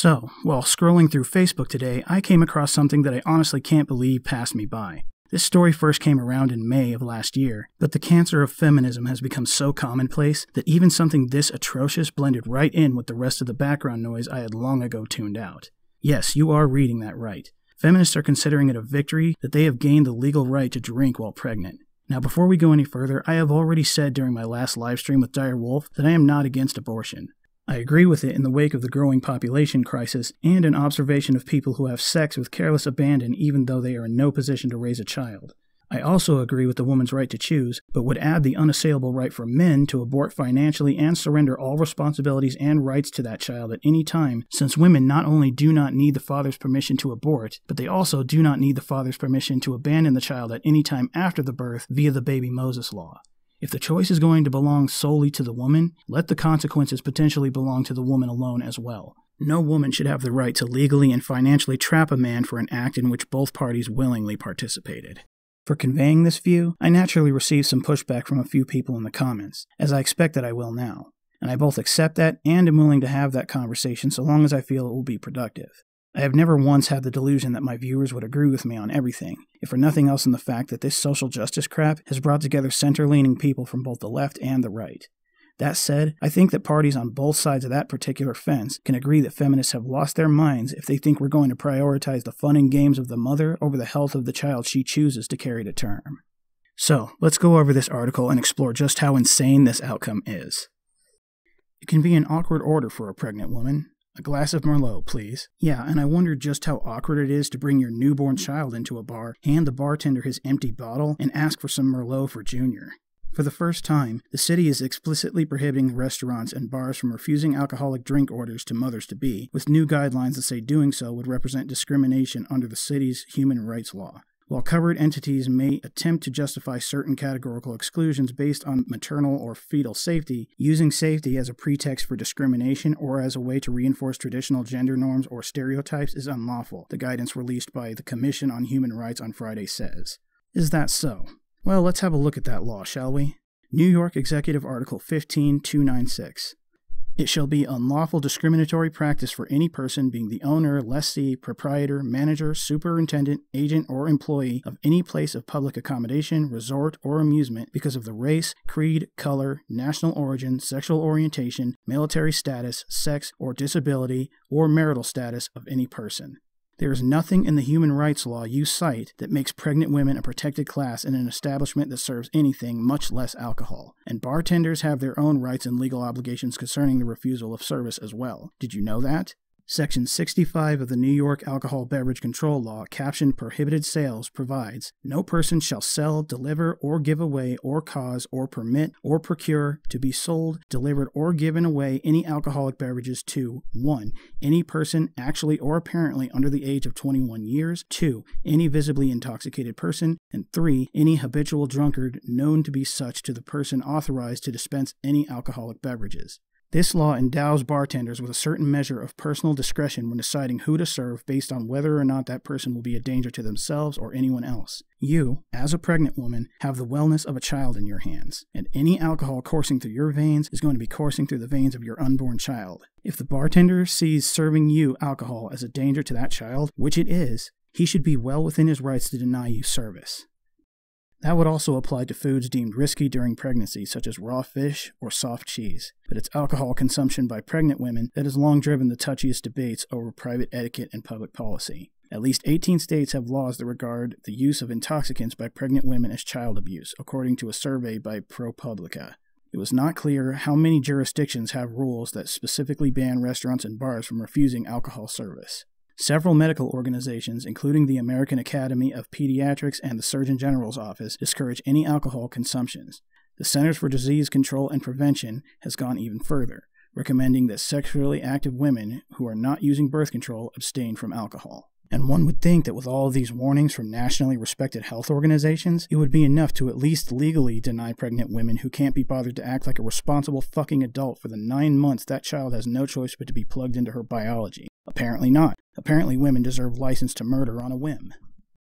So, while scrolling through Facebook today, I came across something that I honestly can't believe passed me by. This story first came around in May of last year, but the cancer of feminism has become so commonplace that even something this atrocious blended right in with the rest of the background noise I had long ago tuned out. Yes, you are reading that right. Feminists are considering it a victory that they have gained the legal right to drink while pregnant. Now, before we go any further, I have already said during my last livestream with Dire Wolf that I am not against abortion. I agree with it in the wake of the growing population crisis and an observation of people who have sex with careless abandon even though they are in no position to raise a child. I also agree with the woman's right to choose, but would add the unassailable right for men to abort financially and surrender all responsibilities and rights to that child at any time, since women not only do not need the father's permission to abort, but they also do not need the father's permission to abandon the child at any time after the birth via the Baby Moses Law. If the choice is going to belong solely to the woman, let the consequences potentially belong to the woman alone as well. No woman should have the right to legally and financially trap a man for an act in which both parties willingly participated. For conveying this view, I naturally received some pushback from a few people in the comments, as I expect that I will now. And I both accept that and am willing to have that conversation so long as I feel it will be productive. I have never once had the delusion that my viewers would agree with me on everything, if for nothing else than the fact that this social justice crap has brought together center-leaning people from both the left and the right. That said, I think that parties on both sides of that particular fence can agree that feminists have lost their minds if they think we're going to prioritize the fun and games of the mother over the health of the child she chooses to carry to term. So, let's go over this article and explore just how insane this outcome is. It can be an awkward order for a pregnant woman. A glass of Merlot, please. Yeah, and I wondered just how awkward it is to bring your newborn child into a bar, hand the bartender his empty bottle, and ask for some Merlot for Junior. For the first time, the city is explicitly prohibiting restaurants and bars from refusing alcoholic drink orders to mothers-to-be, with new guidelines that say doing so would represent discrimination under the city's human rights law. While covered entities may attempt to justify certain categorical exclusions based on maternal or fetal safety, using safety as a pretext for discrimination or as a way to reinforce traditional gender norms or stereotypes is unlawful, the guidance released by the Commission on Human Rights on Friday says. Is that so? Well, let's have a look at that law, shall we? New York Executive Article 15296. It shall be unlawful discriminatory practice for any person being the owner, lessee, proprietor, manager, superintendent, agent, or employee of any place of public accommodation, resort, or amusement because of the race, creed, color, national origin, sexual orientation, military status, sex, or disability, or marital status of any person. There is nothing in the human rights law you cite that makes pregnant women a protected class in an establishment that serves anything, much less alcohol. And bartenders have their own rights and legal obligations concerning the refusal of service as well. Did you know that? Section 65 of the New York Alcohol Beverage Control Law, captioned Prohibited Sales, provides, no person shall sell, deliver, or give away, or cause, or permit, or procure to be sold, delivered, or given away any alcoholic beverages to 1. Any person actually or apparently under the age of 21 years, 2. Any visibly intoxicated person, and 3. Any habitual drunkard known to be such to the person authorized to dispense any alcoholic beverages. This law endows bartenders with a certain measure of personal discretion when deciding who to serve based on whether or not that person will be a danger to themselves or anyone else. You, as a pregnant woman, have the wellness of a child in your hands, and any alcohol coursing through your veins is going to be coursing through the veins of your unborn child. If the bartender sees serving you alcohol as a danger to that child, which it is, he should be well within his rights to deny you service. That would also apply to foods deemed risky during pregnancy, such as raw fish or soft cheese. But it's alcohol consumption by pregnant women that has long driven the touchiest debates over private etiquette and public policy. At least 18 states have laws that regard the use of intoxicants by pregnant women as child abuse, according to a survey by ProPublica. It was not clear how many jurisdictions have rules that specifically ban restaurants and bars from refusing alcohol service. Several medical organizations, including the American Academy of Pediatrics and the Surgeon General's office, discourage any alcohol consumptions. The Centers for Disease Control and Prevention has gone even further, recommending that sexually active women who are not using birth control abstain from alcohol. And one would think that with all of these warnings from nationally respected health organizations, it would be enough to at least legally deny pregnant women who can't be bothered to act like a responsible fucking adult for the 9 months that child has no choice but to be plugged into her biology. Apparently not. Apparently women deserve license to murder on a whim.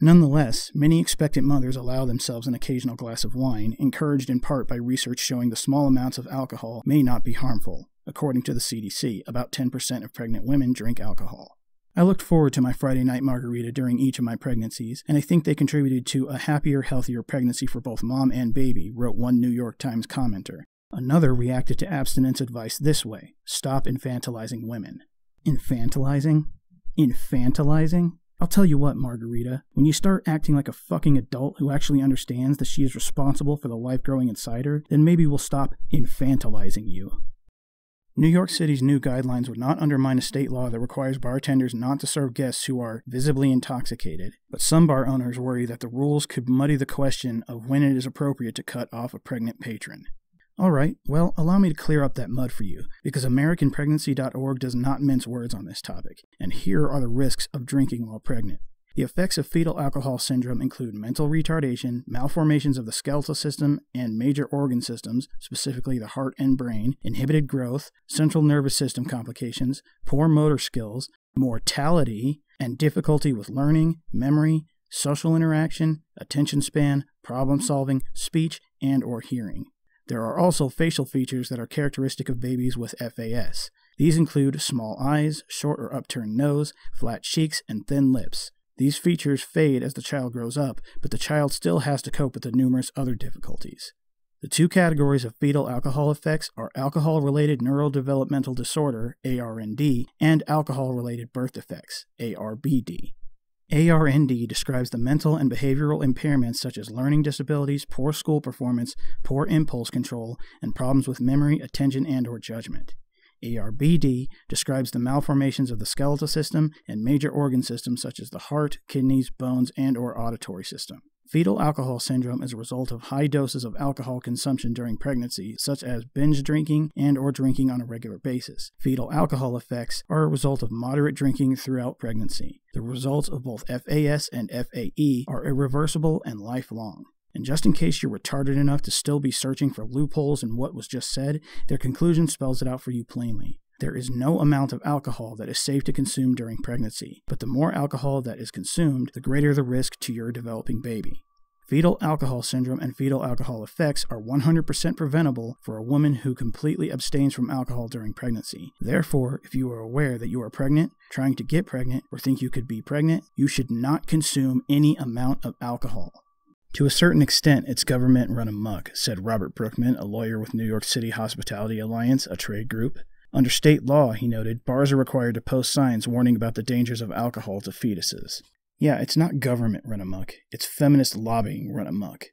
Nonetheless, many expectant mothers allow themselves an occasional glass of wine, encouraged in part by research showing the small amounts of alcohol may not be harmful. According to the CDC, about 10% of pregnant women drink alcohol. I looked forward to my Friday night margarita during each of my pregnancies, and I think they contributed to a happier, healthier pregnancy for both mom and baby, wrote one New York Times commenter. Another reacted to abstinence advice this way: stop infantilizing women. Infantilizing? Infantilizing? I'll tell you what, Margarita, when you start acting like a fucking adult who actually understands that she is responsible for the life growing inside her, then maybe we'll stop infantilizing you. New York City's new guidelines would not undermine a state law that requires bartenders not to serve guests who are visibly intoxicated, but some bar owners worry that the rules could muddy the question of when it is appropriate to cut off a pregnant patron. Alright, well, allow me to clear up that mud for you, because AmericanPregnancy.org does not mince words on this topic, and here are the risks of drinking while pregnant. The effects of fetal alcohol syndrome include mental retardation, malformations of the skeletal system and major organ systems, specifically the heart and brain, inhibited growth, central nervous system complications, poor motor skills, mortality, and difficulty with learning, memory, social interaction, attention span, problem solving, speech, and/or hearing. There are also facial features that are characteristic of babies with FAS. These include small eyes, short or upturned nose, flat cheeks, and thin lips. These features fade as the child grows up, but the child still has to cope with the numerous other difficulties. The two categories of fetal alcohol effects are alcohol-related neurodevelopmental disorder, ARND, and alcohol-related birth defects, ARBD. ARND describes the mental and behavioral impairments such as learning disabilities, poor school performance, poor impulse control, and problems with memory, attention, and/or judgment. ARBD describes the malformations of the skeletal system and major organ systems such as the heart, kidneys, bones, and/or auditory system. Fetal alcohol syndrome is a result of high doses of alcohol consumption during pregnancy, such as binge drinking and/or drinking on a regular basis. Fetal alcohol effects are a result of moderate drinking throughout pregnancy. The results of both FAS and FAE are irreversible and lifelong. And just in case you're retarded enough to still be searching for loopholes in what was just said, their conclusion spells it out for you plainly. There is no amount of alcohol that is safe to consume during pregnancy, but the more alcohol that is consumed, the greater the risk to your developing baby. Fetal alcohol syndrome and fetal alcohol effects are 100% preventable for a woman who completely abstains from alcohol during pregnancy. Therefore, if you are aware that you are pregnant, trying to get pregnant, or think you could be pregnant, you should not consume any amount of alcohol. To a certain extent, it's government run amok, said Robert Brookman, a lawyer with New York City Hospitality Alliance, a trade group. Under state law, he noted, bars are required to post signs warning about the dangers of alcohol to fetuses. Yeah, it's not government run amok, it's feminist lobbying run amok.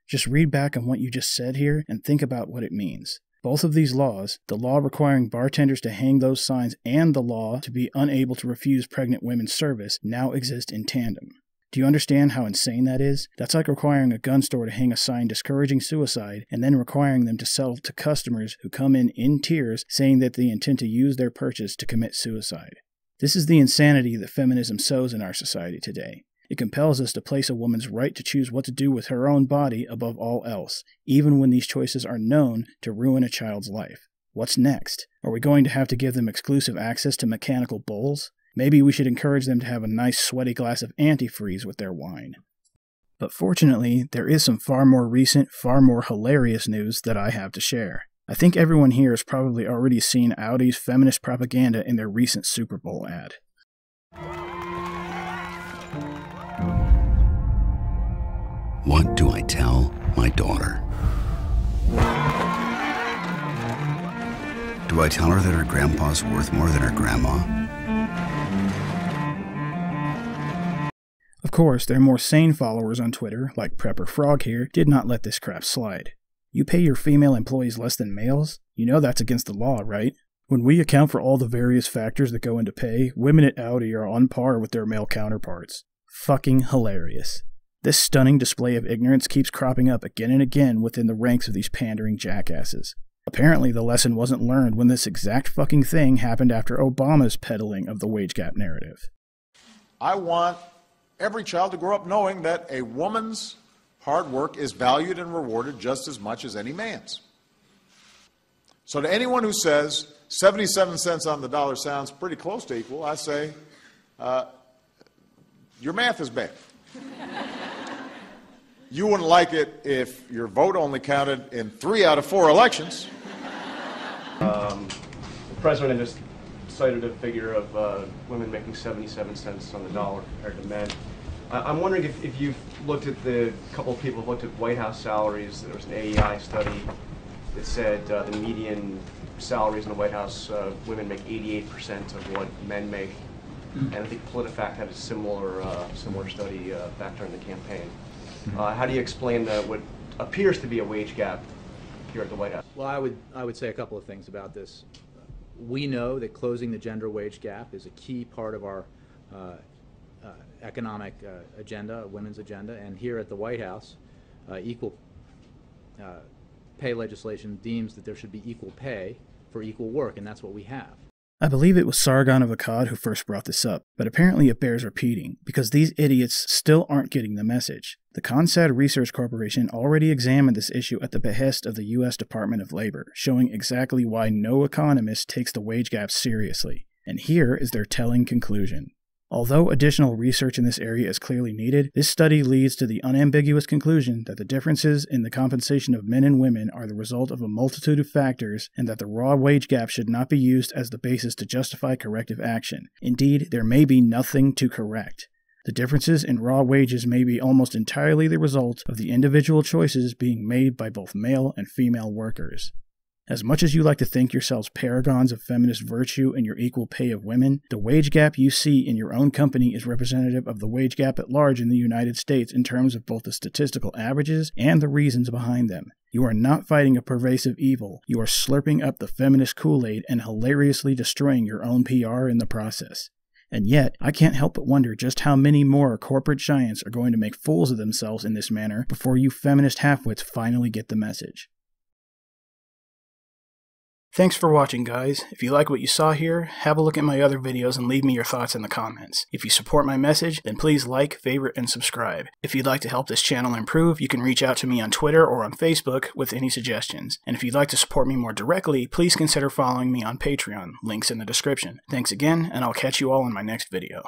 Just read back on what you just said here and think about what it means. Both of these laws, the law requiring bartenders to hang those signs and the law to be unable to refuse pregnant women service, now exist in tandem. Do you understand how insane that is? That's like requiring a gun store to hang a sign discouraging suicide and then requiring them to sell to customers who come in tears saying that they intend to use their purchase to commit suicide. This is the insanity that feminism sows in our society today. It compels us to place a woman's right to choose what to do with her own body above all else, even when these choices are known to ruin a child's life. What's next? Are we going to have to give them exclusive access to mechanical bowls? Maybe we should encourage them to have a nice sweaty glass of antifreeze with their wine. But fortunately, there is some far more recent, far more hilarious news that I have to share. I think everyone here has probably already seen Audi's feminist propaganda in their recent Super Bowl ad. What do I tell my daughter? Do I tell her that her grandpa's worth more than her grandma? Of course, their more sane followers on Twitter, like Prepper Frog here, did not let this crap slide. You pay your female employees less than males? You know that's against the law, right? When we account for all the various factors that go into pay, women at Audi are on par with their male counterparts. Fucking hilarious. This stunning display of ignorance keeps cropping up again and again within the ranks of these pandering jackasses. Apparently the lesson wasn't learned when this exact fucking thing happened after Obama's peddling of the wage gap narrative. I want every child to grow up knowing that a woman's hard work is valued and rewarded just as much as any man's. So to anyone who says 77 cents on the dollar sounds pretty close to equal, I say, your math is bad. You wouldn't like it if your vote only counted in 3 out of 4 elections. President just cited a figure of women making 77 cents on the dollar compared to men. I'm wondering if you've looked at the couple of people who looked at White House salaries. There was an AEI study that said the median salaries in the White House, women make 88% of what men make. And I think PolitiFact had a similar study back during the campaign. How do you explain what appears to be a wage gap here at the White House? Well, I would say a couple of things about this. We know that closing the gender wage gap is a key part of our economic agenda, women's agenda, and here at the White House, equal pay legislation deems that there should be equal pay for equal work, and that's what we have. I believe it was Sargon of Akkad who first brought this up, but apparently it bears repeating, because these idiots still aren't getting the message. The CONSAD Research Corporation already examined this issue at the behest of the U.S. Department of Labor, showing exactly why no economist takes the wage gap seriously. And here is their telling conclusion. Although additional research in this area is clearly needed, this study leads to the unambiguous conclusion that the differences in the compensation of men and women are the result of a multitude of factors, and that the raw wage gap should not be used as the basis to justify corrective action. Indeed, there may be nothing to correct. The differences in raw wages may be almost entirely the result of the individual choices being made by both male and female workers. As much as you like to think yourselves paragons of feminist virtue and your equal pay of women, the wage gap you see in your own company is representative of the wage gap at large in the United States in terms of both the statistical averages and the reasons behind them. You are not fighting a pervasive evil. You are slurping up the feminist Kool-Aid and hilariously destroying your own PR in the process. And yet, I can't help but wonder just how many more corporate giants are going to make fools of themselves in this manner before you feminist halfwits finally get the message. Thanks for watching, guys. If you like what you saw here, have a look at my other videos and leave me your thoughts in the comments. If you support my message, then please like, favorite, and subscribe. If you'd like to help this channel improve, you can reach out to me on Twitter or on Facebook with any suggestions. And if you'd like to support me more directly, please consider following me on Patreon, links in the description. Thanks again, and I'll catch you all in my next video.